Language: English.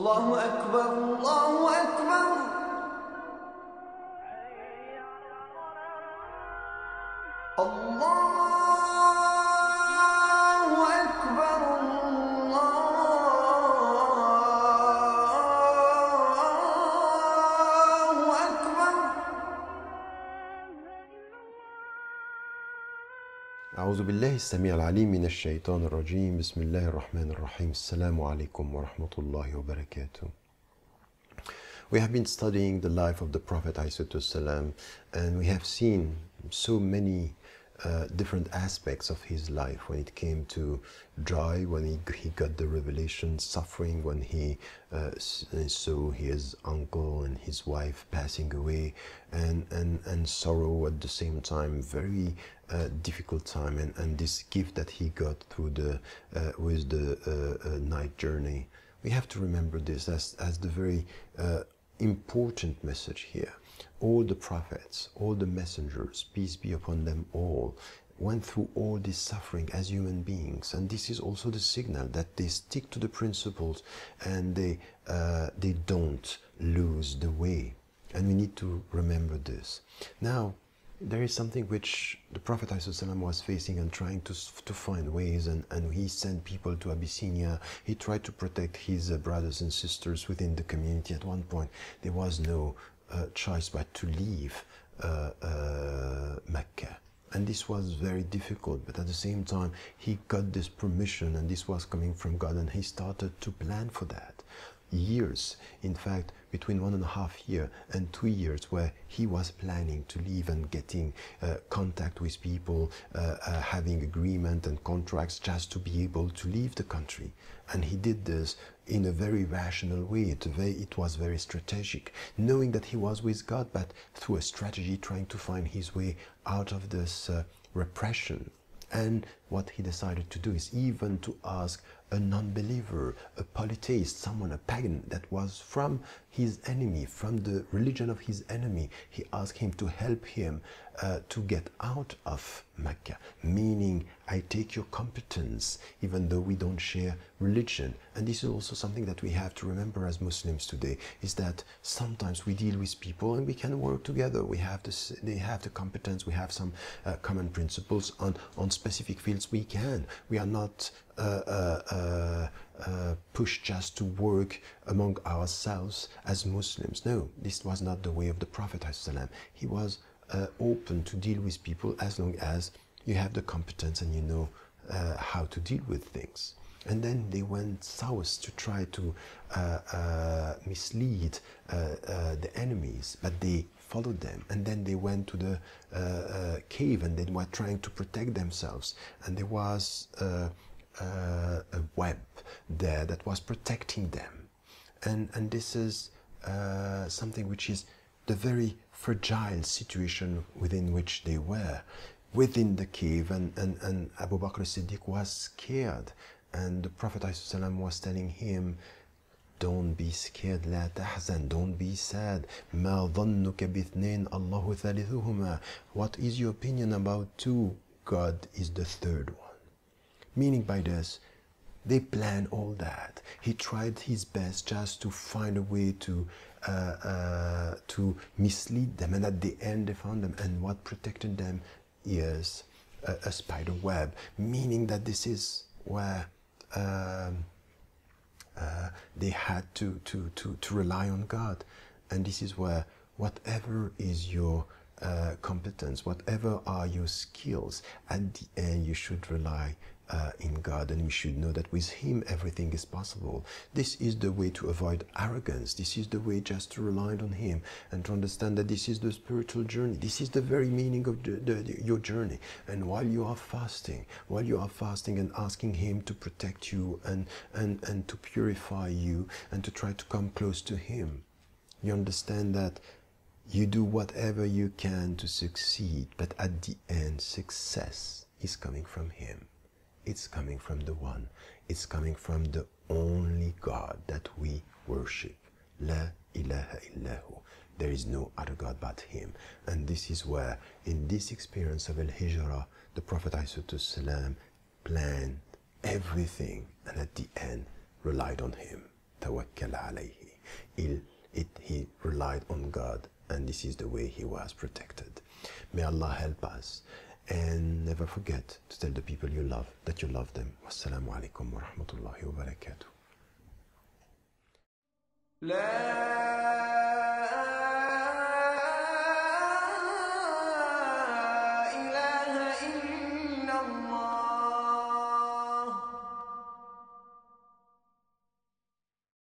الله أكبر الله أكبر الله أكبر الله أكبر. أعوذ بالله السميع العليم من الشيطان الرجيم. بسم الله الرحمن الرحيم. السلام عليكم ورحمة الله وبركاته. We have been studying the life of the Prophet ﷺ, and we have seen so many different aspects of his life when it came to joy, when he got the revelation, suffering when he saw his uncle and his wife passing away, and sorrow at the same time, very difficult time, and this gift that he got through with the night journey. We have to remember this as the very important message here. All the prophets, all the messengers, peace be upon them all, went through all this suffering as human beings, and this is also the signal that they stick to the principles and they don't lose the way. And we need to remember this. Now, there is something which the Prophet ﷺ was facing and trying to find ways, and he sent people to Abyssinia. He tried to protect his brothers and sisters within the community. At one point, there was no choice but to leave Mecca. And this was very difficult, but at the same time, he got this permission, and this was coming from God, and he started to plan for that. Years, in fact, between 1.5 years and 2 years, where he was planning to leave and getting contact with people, having agreement and contracts just to be able to leave the country. And he did this in a very rational way. It was very strategic, knowing that he was with God, but through a strategy trying to find his way out of this repression. And what he decided to do is even to ask a non-believer, a polytheist, someone, a pagan that was from his enemy, from the religion of his enemy. He asked him to help him to get out of Mecca, meaning I take your competence even though we don't share religion. And this is also something that we have to remember as Muslims today, is that sometimes we deal with people and we can work together. They have the competence, we have some common principles on specific fields. We are not pushed just to work among ourselves as Muslims. No, this was not the way of the Prophet ﷺ. He was open to deal with people as long as you have the competence and you know how to deal with things. And then they went south to try to mislead the enemies, but they followed them. And then they went to the cave, and they were trying to protect themselves. And there was a web there that was protecting them. And this is something which is the very fragile situation within which they were, within the cave. And Abu Bakr as-Siddiq was scared. And the Prophet ﷺ was telling him, don't be scared, لا تحزن, don't be sad. ما ظنك باثنين الله ثالثهما. What is your opinion about two? God is the third one. Meaning by this, they planned all that. He tried his best just to find a way to mislead them, and at the end they found them. And what protected them is a spider web, meaning that this is where they had to rely on God. And this is where whatever is your competence, whatever are your skills, at the end you should rely in God, and we should know that with Him everything is possible. This is the way to avoid arrogance. This is the way just to rely on Him and to understand that this is the spiritual journey. This is the very meaning of your journey. And while you are fasting and asking Him to protect you and to purify you and to try to come close to Him, you understand that you do whatever you can to succeed, but at the end success is coming from Him. It's coming from the One. It's coming from the only God that we worship. La ilaha illahu. There is no other God but Him. And this is where, in this experience of Al-Hijrah, the Prophet ﷺ planned everything, and at the end relied on Him. وتوكل عليه. He relied on God, and this is the way he was protected. May Allah help us, and never forget to tell the people you love that you love them. Wassalamu alaikum wa rahmatullahi wa barakatuh.